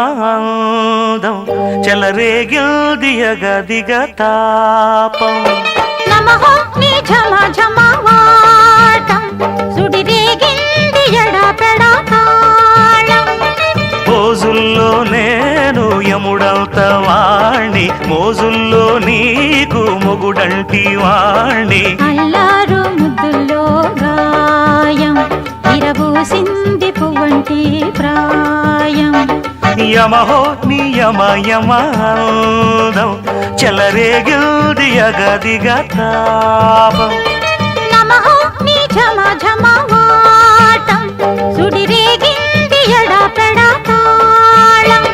యమయమాందం చెలరేగిల్ది యగదిగ తాపం నమః నీ ఝమ ఝమవాటం సుడిరేగింది ఎడపెడా తాళం మోజుల్లో నేను యముడంత వాణ్ణి మోజుల్లో నీకు మొగుడంటి వాణ్ణి అల్లారు ముద్దుల్లో గాయం విరబూసింది పువ్వంటి ప్రాయం యమహో నీ యమయమాందం చెలరేగిల్ది యగదిగ తాపం నమః నీ ఝమ ఝమవాటం సుడిరేగింది ఎడపెడా తాళం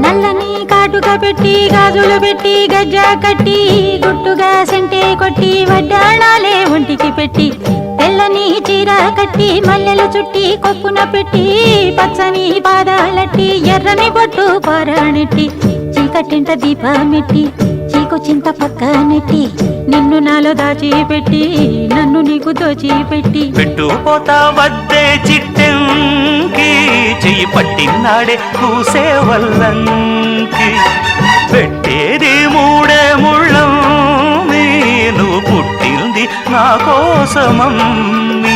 నల్లని కాటుక పెట్టి గాజులు పెట్టి గజ్జ కట్టి గుట్టుగా సెంటే కొట్టి వడ్డాణాలే ఒంటికి పెట్టి తెల్లని చీర కట్టి మల్లెలు చుట్టి కొప్పున పెట్టి పచ్చని పాదాలట్టి ఎర్రని బొట్టు పారాణెట్టి చీకటింట దీపమెట్టి చీకు చింత పక్క నెట్టి నిన్ను నాలో దాచిపెట్టి నన్ను నీకు దోచిపెట్టి పెట్టుపోతా వద్దే చిట్టంకి చెయ్యి పట్టినాడే కూసే వల్లంకి పెట్టేది మూడే ముళ్ళం నువ్వు పుట్టింది నా కోసమమ్మి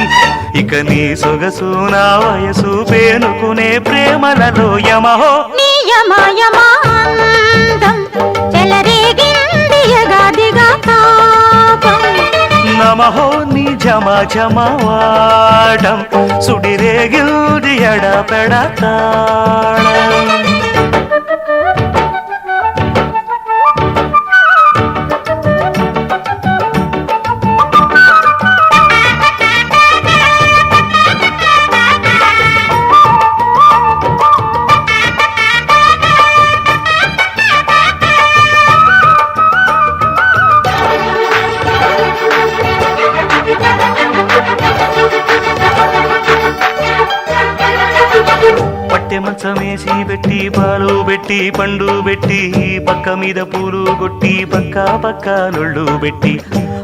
ఇక నీ సొగసు నా వయసు పేనుకునే ప్రేమలలో యమహో నీ యమయమాందం చెలరేగింది యగదిగ తాపం నమహో నీ ఝమ ఝమవాటం సుడిరేగిల్ది ఎడపెడ తాళం పట్టె మంచమేసి పెట్టి పాలు పెట్టి పండు పెట్టి పక్క మీద పూలు కొట్టి పక్క పక్క నొళ్ళు పెట్టి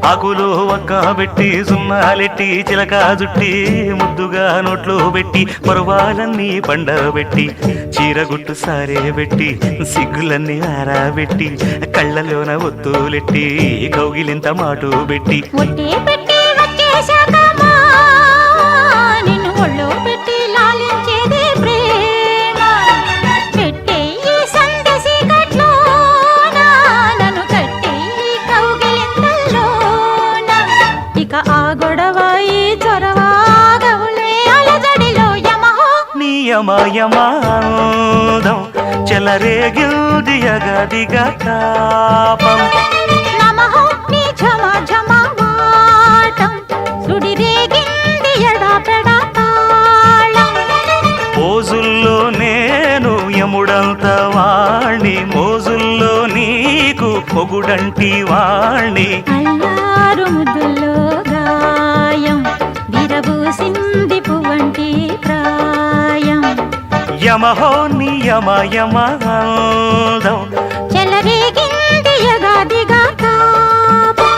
ఆకులో ఒక్క పెట్టి సున్నాలెట్టి చిలక జుట్టి ముద్దుగా నోట్లో పెట్టి పరువాలన్నీ పండబెట్టి చీరగుట్టు సారే పెట్టి సిగ్గులన్నీ ఆరాబెట్టి కళ్ళలోన ఒత్తులెట్టి కౌగిలింత మాటు పెట్టి ఒట్టే పెట్టి వచ్చేశాకమా నిన్ను ఒళ్ళో పెట్టి లాలించేదే ప్రేమ పెట్టే ఈ సందసి కట్లోన నన్ను కట్టే ఈ కౌగిలింతల్లోన ఇక ఆ గొడవ ఈ చొరవ గవులే అలజడిలో యమహో నీ యమయమాందం చెలరేగిల్ది యగదిగ తాపం నమః నీ ఝమ ఝమవాటం సుడిరేగింది ఎడపెడా తాళం మోజుల్లో నేను యముడంత వాణ్ణి మోజుల్లో నీకు మొగుడంటి వాణ్ణి అల్లారు ముద్దుల్లో గాయం విరబూసింది పువ్వంటి ప్రాయం యమహో నీ యమయమాందం చెలరేగింది యగదిగ తాపం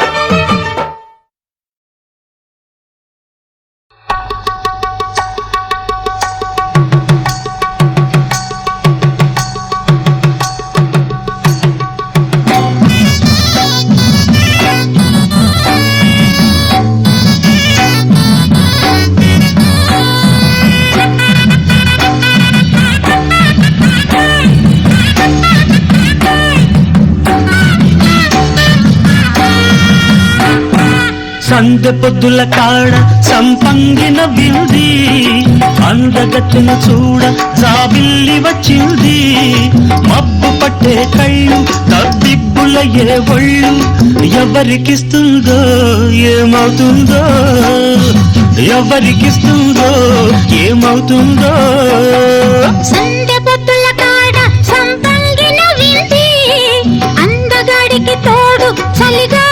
సందె పొద్దుల కాడ సంపంగిన బిల్ది అందగట్టును చూడ జాబిల్లి వచ్చింది మబ్బు పట్టే కళ్ళు తబ్బిబ్బులయ్యే ఒళ్ళు ఎవరికిస్తుందో ఏమవుతుందో ఎవరికిస్తుందో ఏమవుతుందో సందె పొద్దుల కాడ సంపంగిన వింది అందగాడికి తోడు చలిగా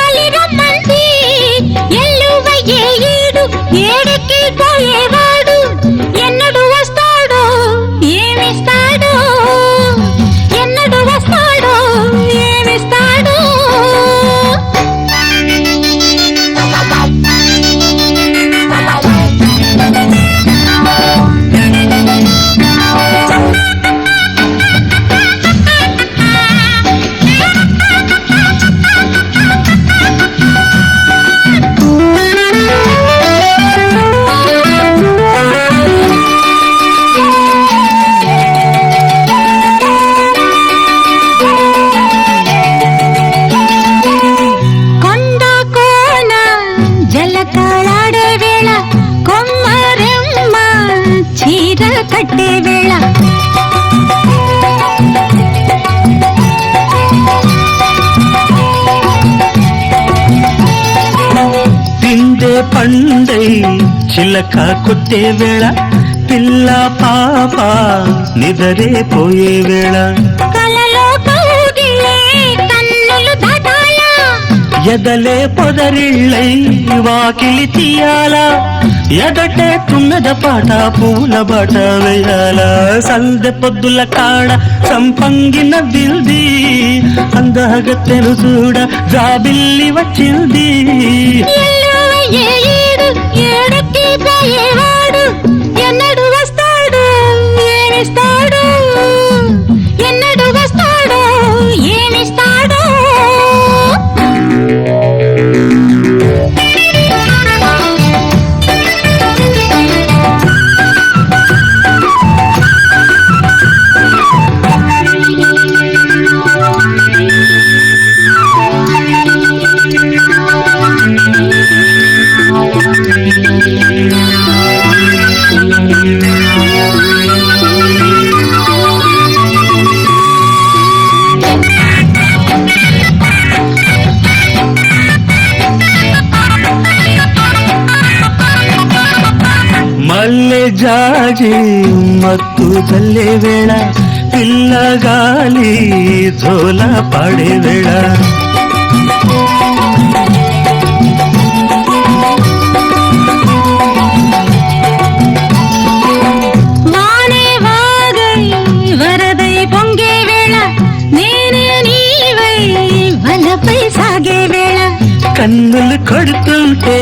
ఏడికి పోయేవాడు ఎన్నడు వస్తాడో ఏమిస్తాడో ఎన్నడు వస్తాడో ఏమిస్తాడో కట్టే వేళ తిండే పండై చిలక కొట్టే వేళ పిల్ల పాప నిదరే పోయే వేళ కలలో కౌగిలే కన్నులు దాటాల ఎదలే పొదరిళ్ళై వాకిలి తీయాలా ఎదటే తుమ్మెద పాట పూల బాట వేయాల సందె పొద్దుల కాడ సంపంగిన బిల్ది అందగత్తెను చూడ జాబిల్లి వచ్చింది ఏడకి పోయేవాడు ఎన్నడు వస్తాడు ఏమిస్తాడు ఎన్నడు వస్తాడు ఏమిస్తాడు మల్లె జాజి మత్తు చల్లే వేళ పిల్లగాలి జోల పాడే వేళ వానే వాగై వరదై పొంగే వేళ నేనే నీవై వలపై సాగే వేళ కన్నులు కొడుతుంటే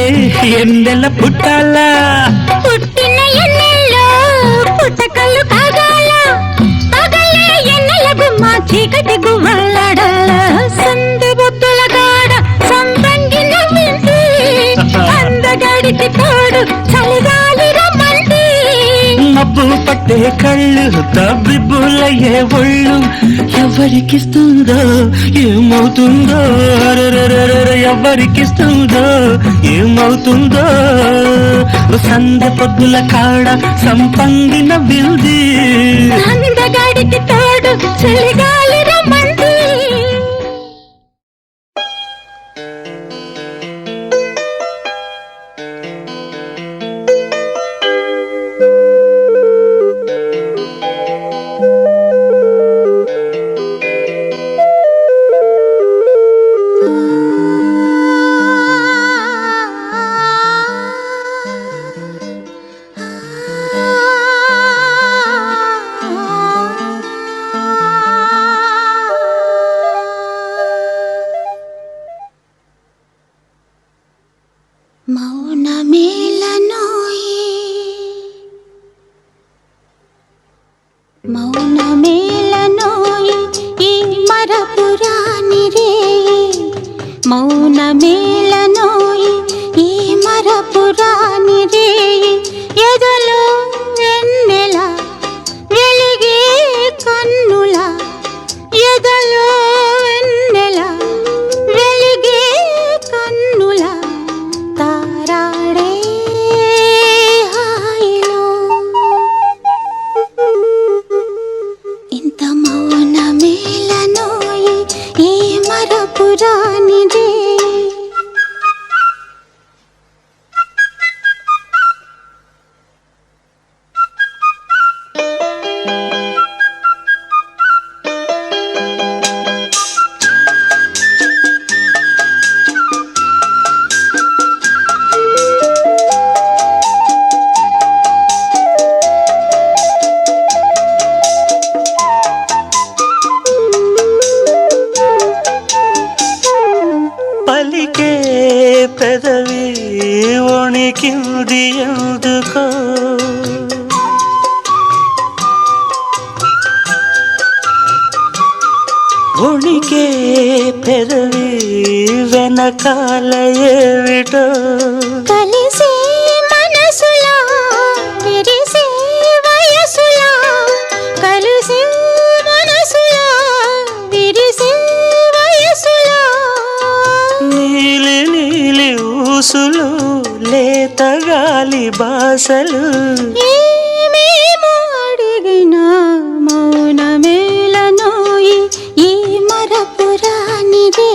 ఎండల పుట్టాలా పుట్టిన ఎన్నెల్లో పుట్టకళ్ళు కాగాల పగలే ఎన్నెల గుమ్మ చీకటి గువ్వలాడాల సందె బొత్తుల గాడ సంపంగి నవ్వింది అందగాడికి తోడు చలిగాలి రమ్మంది మబ్బు పట్టే కళ్ళు తబ్బిబ్బులయ్యే ఒళ్ళు ఎవరికిస్తుందో ఏమవుతుందో ఎవరికిస్తుందో ఏమవుతుందో సందె పొద్దుల కాడ సంపంగిన బిల్ది అందగాడికి తోడు చలిగాలి రమ్మంది అందుకో ఉణికే పెదవి వెనకాల ఏమిటో కలిసే మనసులా విరిసే వయసులా కలిసే మనసులా విరిసే వయసులా నీలి నీలి ఊసులు లేత గాలి బాసలు ఏమేమో అడిగినా మౌనమేలనోయి ఈ మరపురానిదే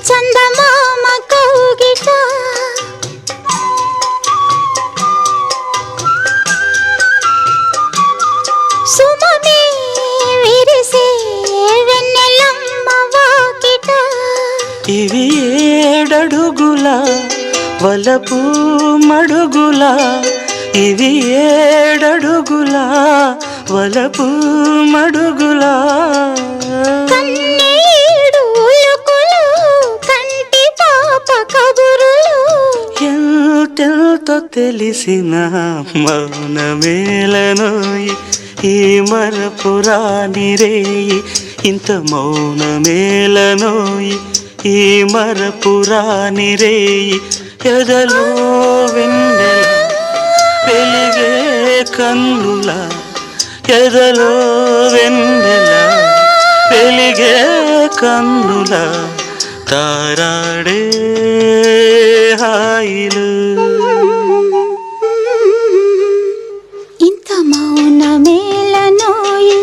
చందమామ కౌగిట సుమమే విరిసే వెన్నెలమ్మ వాకిట ఇవి ఏడడుగుల వలపు మడుగుల ఇవి ఏడడుగుల వలపు మడుగుల ఎంతెంతో తెలిసిన మౌనమేలనోయి ఈ మరపురాని రేయి ఇంత మౌనమేలనోయి ఈ మరపురాని రేయి ఎదలో వెన్నెల వెలిగే కన్నుల ఎదలో వెన్నెల వెలిగే కన్నుల తారాడే హాయిలు ఇంత మౌనమేలనోయి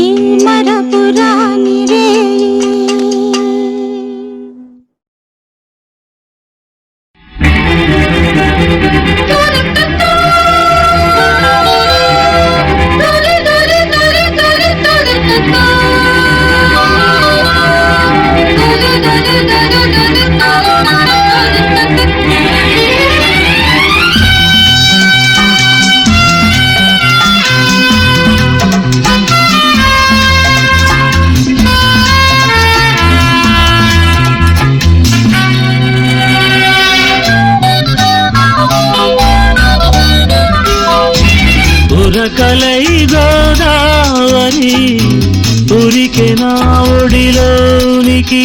ఈ మరపురాని రేయి ఉరకలై గోదావరి ఉరికి నా ఒడిలోనికి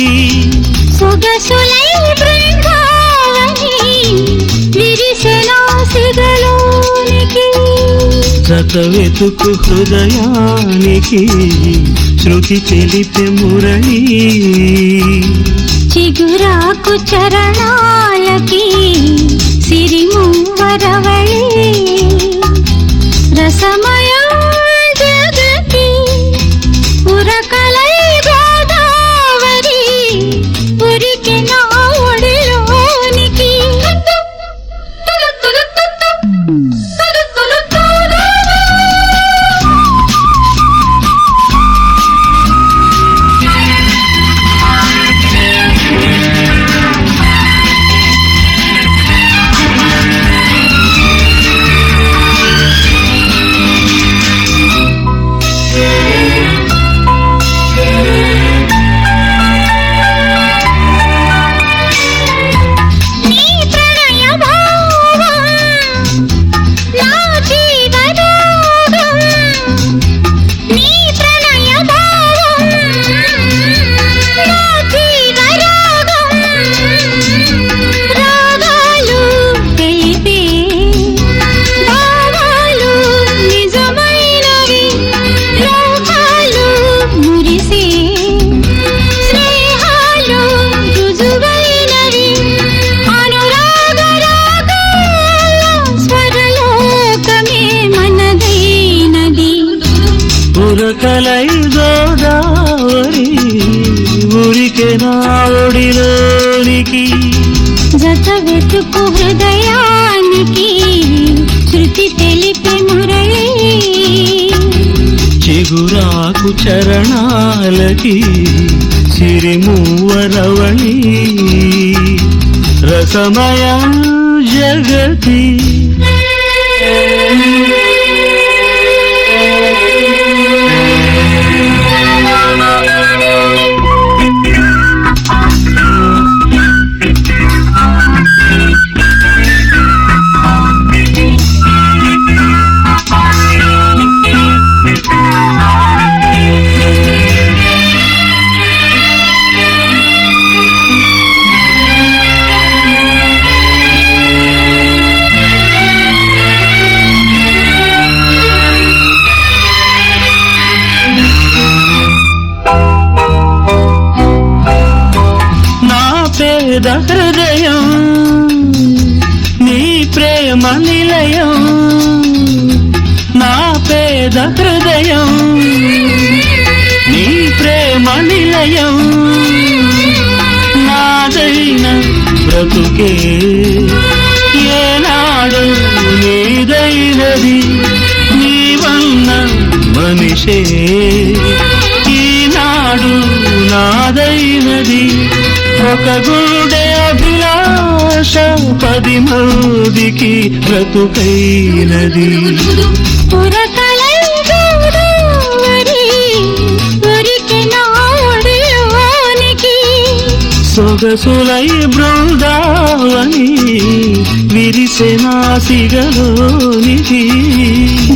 సొగసులై బృందావని విరిసెనా సిగలోనికి జత వెతుకు హృదయానికి శృతి తెలిపే మురళి చిగురాకు చరణాలకి సిరిమువరవళి రసమయ జగతి ఉరకలై గోదావరి ఉరికి నా ఒడిలోనికి ఉరకలై గోదావరి ఉరికి నా ఒడిలోనికి జత వెతుకు వెతుకు హృదయానికి శృతి తెలిపే మురళి చిగురాకు చరణాలకి సిరిమూవరవళి రసమయ జగతి హృదయం నీ ప్రేమ నిలయం నా పేద హృదయం నీ ప్రేమ నిలయం నాదైన బ్రతుకే ఏనాడు నీదైనది నీవన్న మనిషే ఈనాడు నాదైనది ఒక గుండె అభిలాష 10 మందికి బ్రతుకైనది సొగసులై బృందావని విరిసె నాసిగలోనికి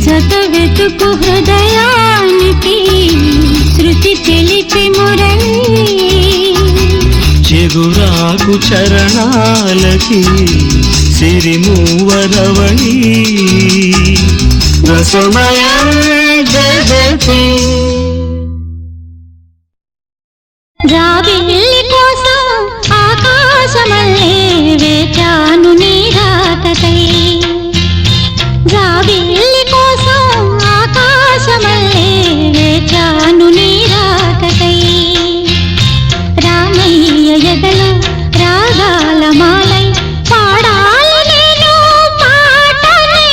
జత వెతుకు హృదయానికి శృతి తెలిపి మురళి చిగురాకు చరణాలకి సిరిమూవరవళి రసమయ జగతి జాబిల్లి కోసం ఆకాశమల్లే వేచాను నీ రాకకై జాబిల్లి కోసం ఆకాశమల్లే వేచాను నీ రాకకై రామయ్య ఎదలో రాగాల మాలై పాడాలి నేను పాటని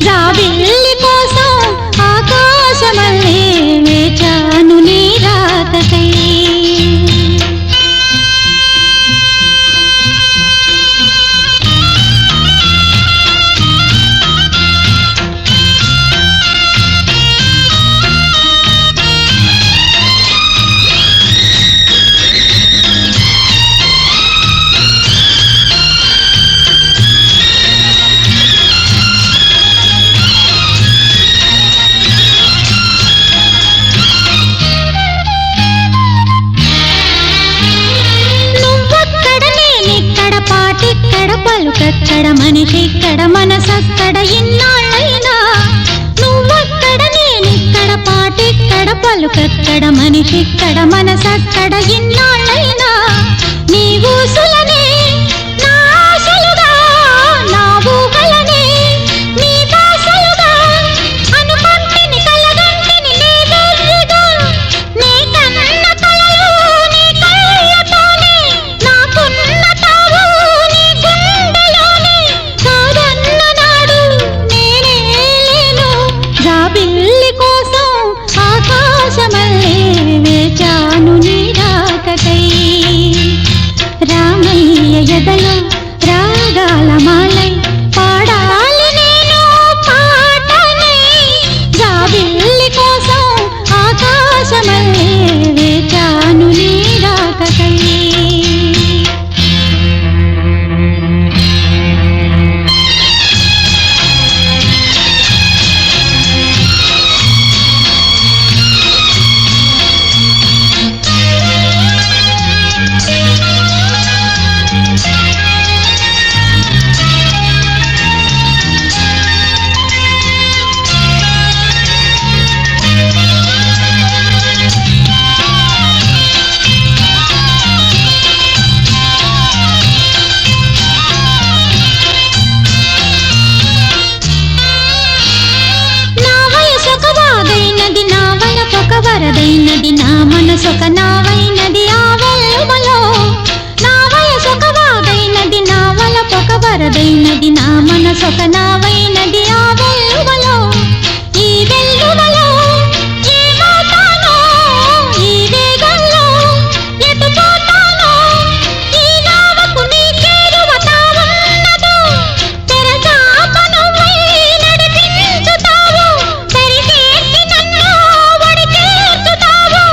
జాబిల్లి కోసం ఆకాశమల్లే వేచాను నీ రాకకై పలుకక్కడ మనిషిక్కడ మనసక్కడ ఇన్నాళ్ళైనా నువ్వక్కడ నేనిక్కడ పాటిక్కడ పలుకక్కడ మనిషిక్కడ మనసక్కడ ఇన్నాళ్ళైనా నీ ఊసులనే నా ఆశలుగా నా ఊహలనే నీ బాసలుగా అనుకుంటిని కలగంటిని నీ బెర్రిగా నీ కన్న కలలు నీ కళ్ళతోనే నాకున్న తావు నీ గుండెలోనే కాదన్న నాడు నేనే లేను జాబిల్లి కోసం ఆకాశమల్లే వేచాను నీ రాకకై రామయ్య ఎదలో రాగాల మాలై పాడాలి నేను పాటని జాబిల్లి కోసం ఆకాశమల్లే వేచాను నీ రాకకై వరదైనది నా మనసొక నావైనది ఆ వల్లమలో నా వయసొక వాగైనది నా వలపొక వరదైనది నా మనసొక నావైనది ఆ వెల్లువలో ఈ వెల్లువలో ఏమవుతానో ఈ వేగంలో ఎటుపోతానో ఈ నావకు నీ చేరువ తావున్నదో తెరచాప నువ్వై నడిపించుతావు సరిచేర్చి నన్ను ఒడి చేర్చుతావు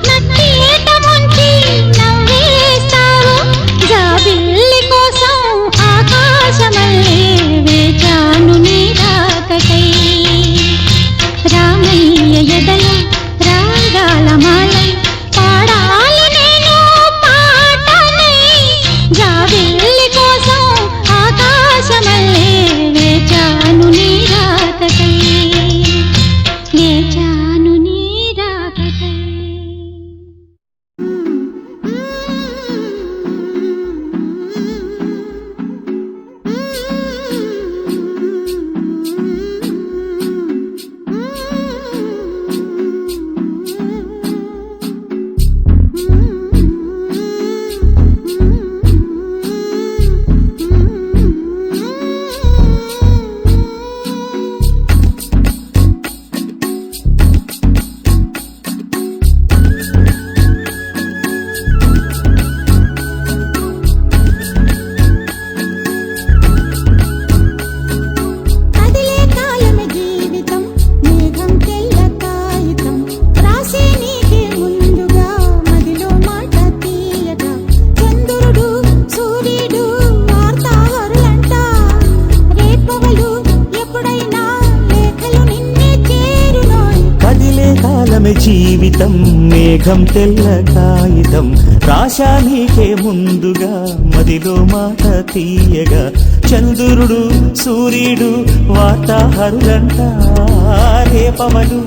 నట్టేట ముంచి నవ్వేస్తావు జాబిల్లి కోసం ఆకాశమల్లే వేచాను నీ రాకకై రామయ్య ఎదల రాగాల మాలై పాడాలి నేను పాటనై జాబిల్లి కోసం ఆకాశమల్లే వేచాను నీ రాకకై వేచాను నీ రాకకై జీవితం మేఘం తెల్ల కాగితం రాశా నీకే ముందుగా మదిలో మాట తీయగా చంద్రుడు సూర్యుడు వార్తాహరులంట రేపవలు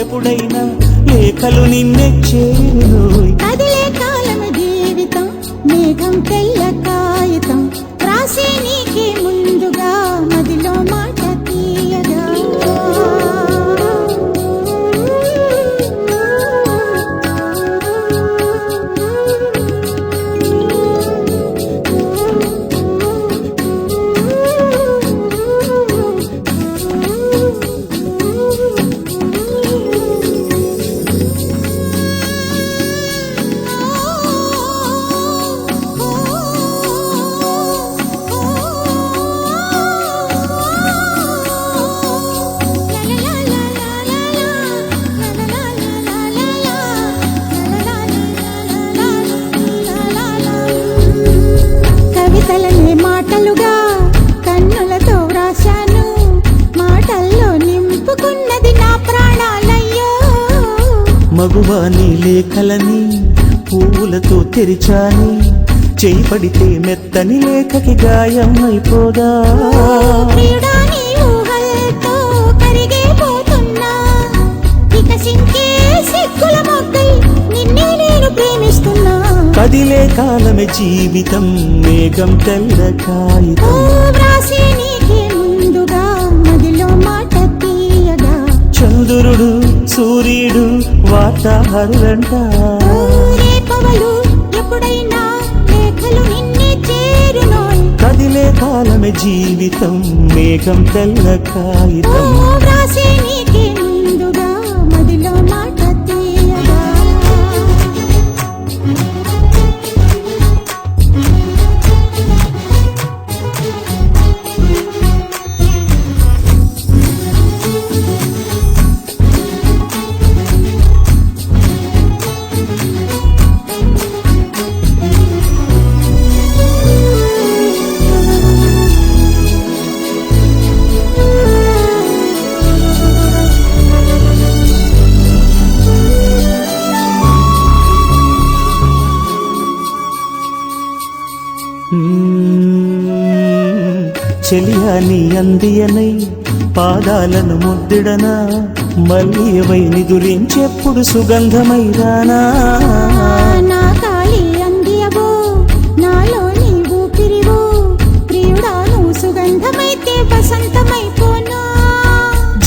ఎప్పుడైనా లేఖలు నిన్నే చేరును కదిలే కాలం జీవితం మేఘం తెల్ల కాగితం రాసే నీకే ముందుగా మదిలో మాట తీయగా కవితలనే మాటలుగా కన్నులతో వ్రాశాను మాటల్లో నింపుకున్నది నా ప్రాణాలయ్యో మగువాని లేఖలని పువ్వులతో తెరిచాని చేయి పడితే మెత్తని లేఖకి గాయం అయిపోదా ప్రియుడాని ఊహలతో కరిగిపోతున్నా వికసించే సిగ్గుల మొగ్గై నిన్నే నేను ప్రేమిస్తున్నా కదిలే కాలమే జీవితం మేఘం తెల్ల కాగితం వ్రాసే నీకే ముందుగా మదిలో మాట తీయగా చంద్రుడు సూర్యుడు వార్తాహరులంట రేపవలు ఎప్పుడైనా లేఖలు నిన్నే చేరునోయ్ కదిలే కాలమే జీవితం మేఘం తెల్ల కాగితం వ్రాసే నీకే ముందుగా మదిలో మాట తీయగా చెలియాని అందియనై పాదాలను ముద్దిడనా మల్లియవై నిదురించెప్పుడు సుగంధమై రానా నా కాళీ అందియవో నాలోని ఊపిరివో ప్రియుడాను సుగంధమైతే వసంతమైపోనా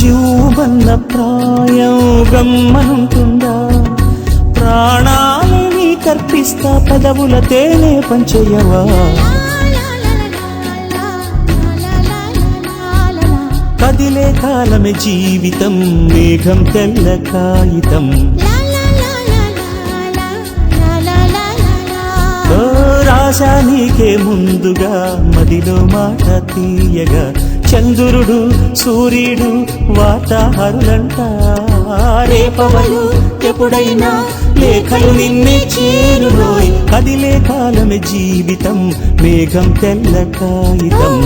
జీవన్న ప్రాయం గమ్మనుంటుందా ప్రాణాలని కర్పిస్తా పెదవుల తేనె పంచయవా కదిలే కాలమే జీవితం మేఘం తెల్ల కాగితం ఓ రాశా నీకే ముందుగా మదిలో మాట తీయగా చంద్రుడు సూర్యుడు వార్తాహరులంట రేపవలు ఎప్పుడైనా లేఖలు నిన్నే చేరులోయ్ కదిలే కాలమే జీవితం మేఘం తెల్ల కాగితం